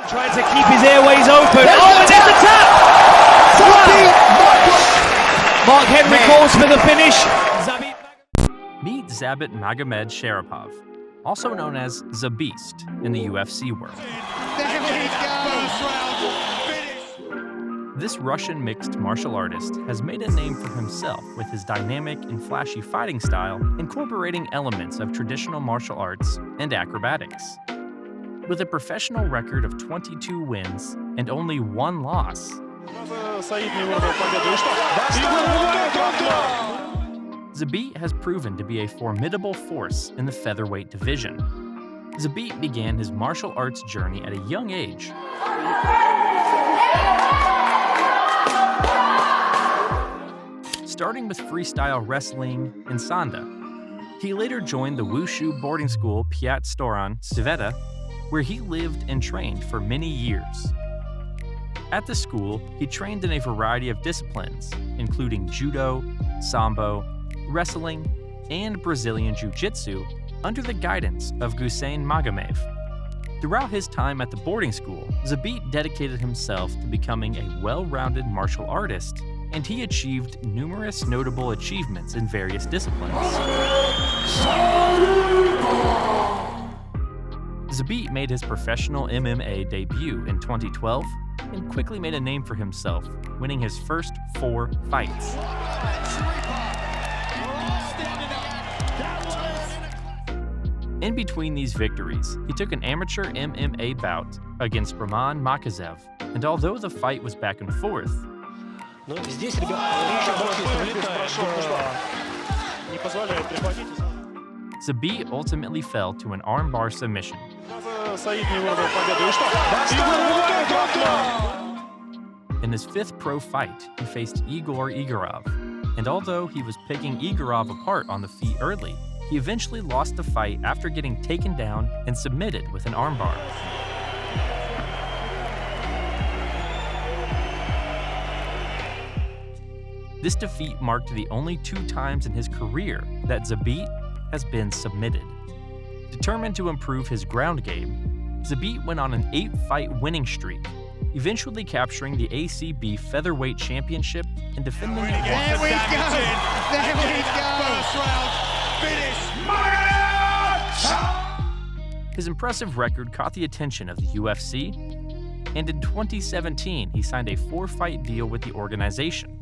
Trying to keep his airways open. Oh, and there's a tap! Mark Henry calls for the finish. Meet Zabit Magomedsharipov, also known as ZaBeast in the UFC world. There we go! This Russian mixed martial artist has made a name for himself with his dynamic and flashy fighting style, incorporating elements of traditional martial arts and acrobatics. With a professional record of 22 wins and only 1 loss, Zabit has proven to be a formidable force in the featherweight division. Zabit began his martial arts journey at a young age. Starting with freestyle wrestling in Sanda. He later joined the wushu boarding school Piat Storan Sveta, where he lived and trained for many years. At the school, he trained in a variety of disciplines, including judo, sambo, wrestling, and Brazilian jiu-jitsu under the guidance of Gusein Magomed. Throughout his time at the boarding school, Zabit dedicated himself to becoming a well-rounded martial artist, and he achieved numerous notable achievements in various disciplines. Zabit made his professional MMA debut in 2012 and quickly made a name for himself, winning his first 4 fights. In between these victories, he took an amateur MMA bout against Roman Makazev, and although the fight was back and forth, Zabit ultimately fell to an armbar submission. In his 5th pro fight, he faced Igor Igorov, and although he was picking Igorov apart on the feet early, he eventually lost the fight after getting taken down and submitted with an armbar. This defeat marked the only 2 times in his career that Zabit has been submitted. Determined to improve his ground game, Zabit went on an 8-fight winning streak, eventually capturing the ACB Featherweight Championship and defending it. There we go! There we go! First round finish! His impressive record caught the attention of the UFC, and in 2017 he signed a 4-fight deal with the organization.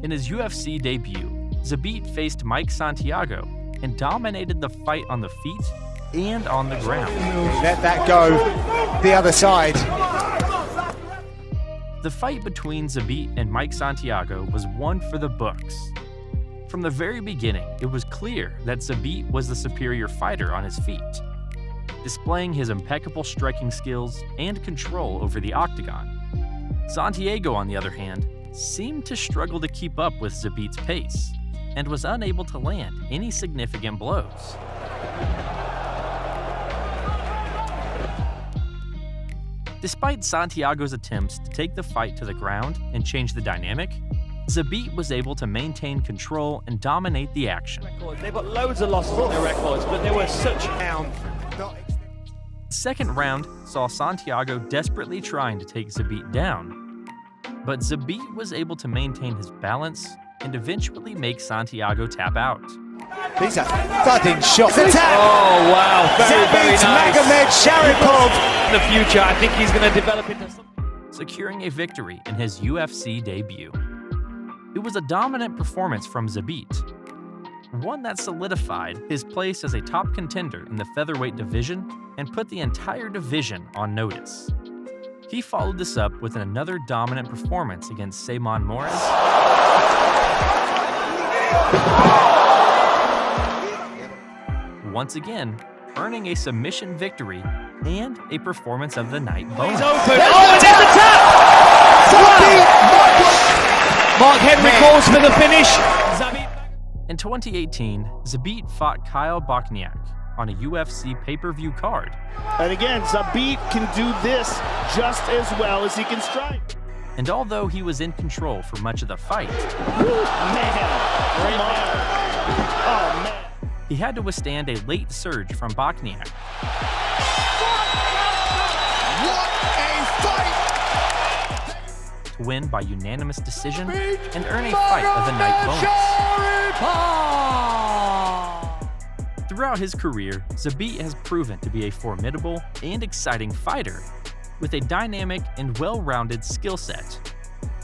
In his UFC debut, Zabit faced Mike Santiago and dominated the fight on the feet and on the ground. Let that go the other side. The fight between Zabit and Mike Santiago was one for the books. From the very beginning, it was clear that Zabit was the superior fighter on his feet, displaying his impeccable striking skills and control over the octagon. Santiago, on the other hand, seemed to struggle to keep up with Zabit's pace and was unable to land any significant blows. Despite Santiago's attempts to take the fight to the ground and change the dynamic, Zabit was able to maintain control and dominate the action. They've got loads of losses on their records, but they were such down. The second round saw Santiago desperately trying to take Zabit down, but Zabit was able to maintain his balance and eventually make Santiago tap out. These are thudding shots. Oh wow, very Zabit nice. Magomedsharipov. In the future, I think he's going to develop into something. Securing a victory in his UFC debut. It was a dominant performance from Zabit, one that solidified his place as a top contender in the featherweight division and put the entire division on notice. He followed this up with another dominant performance against Seymon Morris, once again earning a submission victory and a performance of the night bonus. He's open. Oh, and there's a tap! Mark Henry calls for the finish. In 2018, Zabit fought Kyle Bochniak on a UFC pay-per-view card. And again, Zabit can do this just as well as he can strike. And although he was in control for much of the fight, he had to withstand a late surge from Bochniak. What to win by unanimous decision and earn a Fight of the Night bonus. Throughout his career, Zabit has proven to be a formidable and exciting fighter with a dynamic and well-rounded skill set.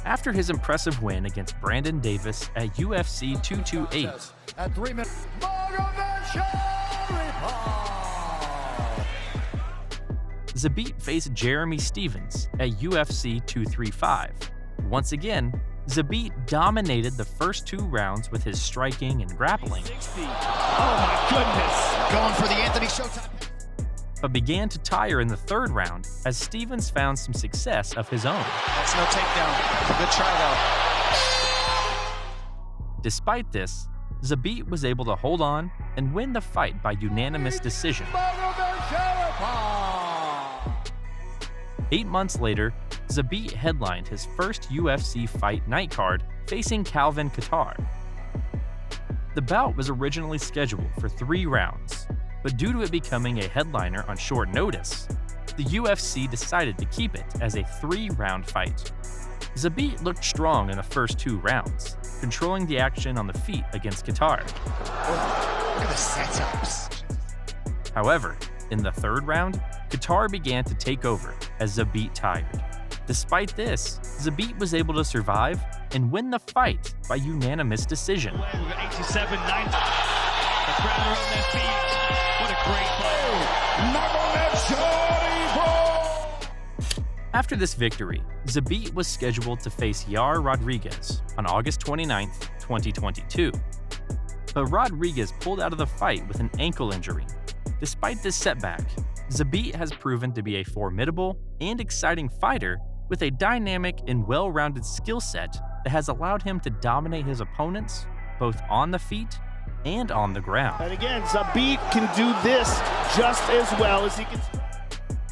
After his impressive win against Brandon Davis at UFC 228, at 3 minutes, Zabit faced Jeremy Stevens at UFC 235. Once again, Zabit dominated the first 2 rounds with his striking and grappling. 60. Oh my goodness. going for the Anthony Showtime. But began to tire in the 3rd round as Stevens found some success of his own. That's no takedown. Good try, though. Despite this, Zabit was able to hold on and win the fight by unanimous decision. 8 months later, Zabit headlined his first UFC Fight Night card facing Calvin Kattar. The bout was originally scheduled for 3 rounds, but due to it becoming a headliner on short notice, the UFC decided to keep it as a 3-round fight. Zabit looked strong in the first 2 rounds, controlling the action on the feet against Kattar. Look at the setups. However, in the 3rd round, Kattar began to take over as Zabit tired. Despite this, Zabit was able to survive and win the fight by unanimous decision. We've got 87, 90. The crowd are on their feet. What a great fight. After this victory, Zabit was scheduled to face Yair Rodriguez on August 29, 2022. But Rodriguez pulled out of the fight with an ankle injury. Despite this setback, Zabit has proven to be a formidable and exciting fighter with a dynamic and well-rounded skill set that has allowed him to dominate his opponents both on the feet and on the ground. And again, Zabit can do this just as well as he can.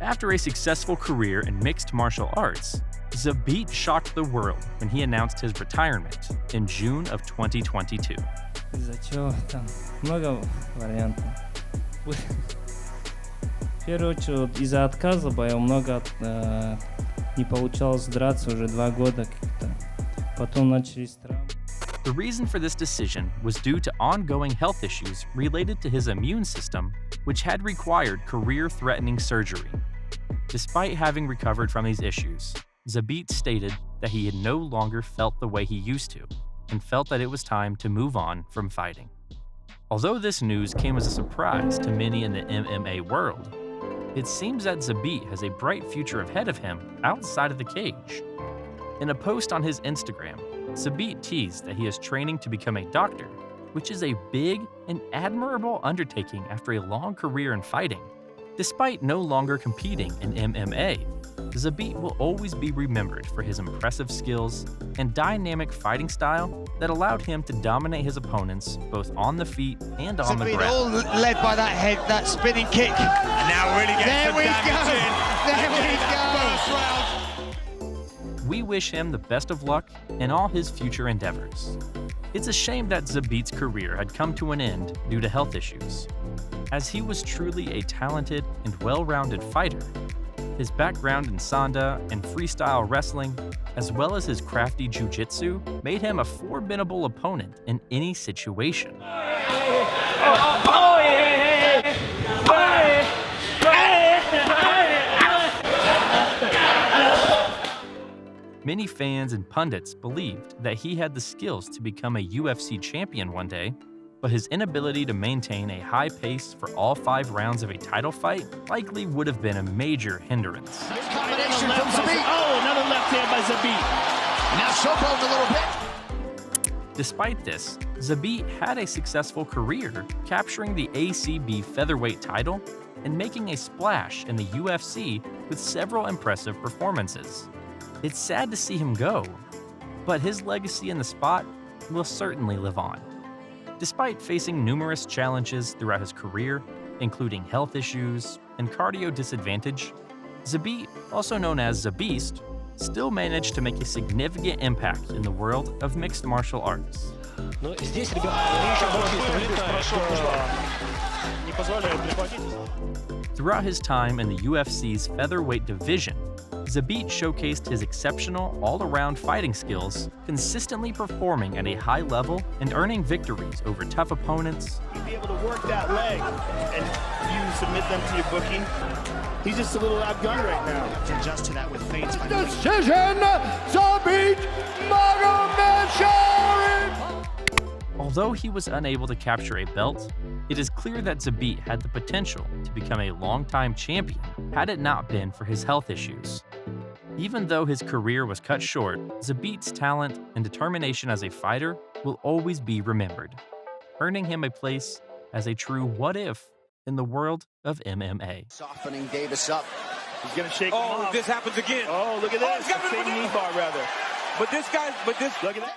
After a successful career in mixed martial arts, Zabit shocked the world when he announced his retirement in June of 2022. Из-за чего там много вариантов. В первую очередь из-за отказа боя много не получалось драться уже 2 года как-то. Потом начались травмы. The reason for this decision was due to ongoing health issues related to his immune system, which had required career-threatening surgery. Despite having recovered from these issues, Zabit stated that he had no longer felt the way he used to, and felt that it was time to move on from fighting. Although this news came as a surprise to many in the MMA world, it seems that Zabit has a bright future ahead of him outside of the cage. In a post on his Instagram, Zabit teased that he is training to become a doctor, which is a big and admirable undertaking after a long career in fighting. Despite no longer competing in MMA, Zabit will always be remembered for his impressive skills and dynamic fighting style that allowed him to dominate his opponents both on the feet and on the Zabit ground. all led by that head, that spinning kick. And now really gets There the we damage go. in. There we go. First round. We wish him the best of luck in all his future endeavors. It's a shame that Zabit's career had come to an end due to health issues, as he was truly a talented and well-rounded fighter. His background in Sanda and freestyle wrestling, as well as his crafty jiu-jitsu, made him a formidable opponent in any situation. Many fans and pundits believed that he had the skills to become a UFC champion one day, but his inability to maintain a high pace for all 5 rounds of a title fight likely would have been a major hindrance. Combination from Zabit. Oh, another left hand by Zabit. Now showboat a little bit. Despite this, Zabit had a successful career, capturing the ACB featherweight title and making a splash in the UFC with several impressive performances. It's sad to see him go, but his legacy in the spot will certainly live on. Despite facing numerous challenges throughout his career, including health issues and cardio disadvantage, Zabit, also known as ZaBeast, still managed to make a significant impact in the world of mixed martial arts. Throughout his time in the UFC's featherweight division, Zabit showcased his exceptional all-around fighting skills, consistently performing at a high level and earning victories over tough opponents. He'd be able to work that leg, and you submit them to your booking. He's just a little outgunned right now. To adjust to that with feints. Decision, Zabit Magomedsharipov. Although he was unable to capture a belt, it is clear that Zabit had the potential to become a longtime champion had it not been for his health issues. Even though his career was cut short, Zabit's talent and determination as a fighter will always be remembered, earning him a place as a true what-if in the world of MMA. Softening Davis up. He's gonna shake him off. This happens again. Oh, look at this. he's got rid of Shake it. knee bar, rather. But this guy, Look at that.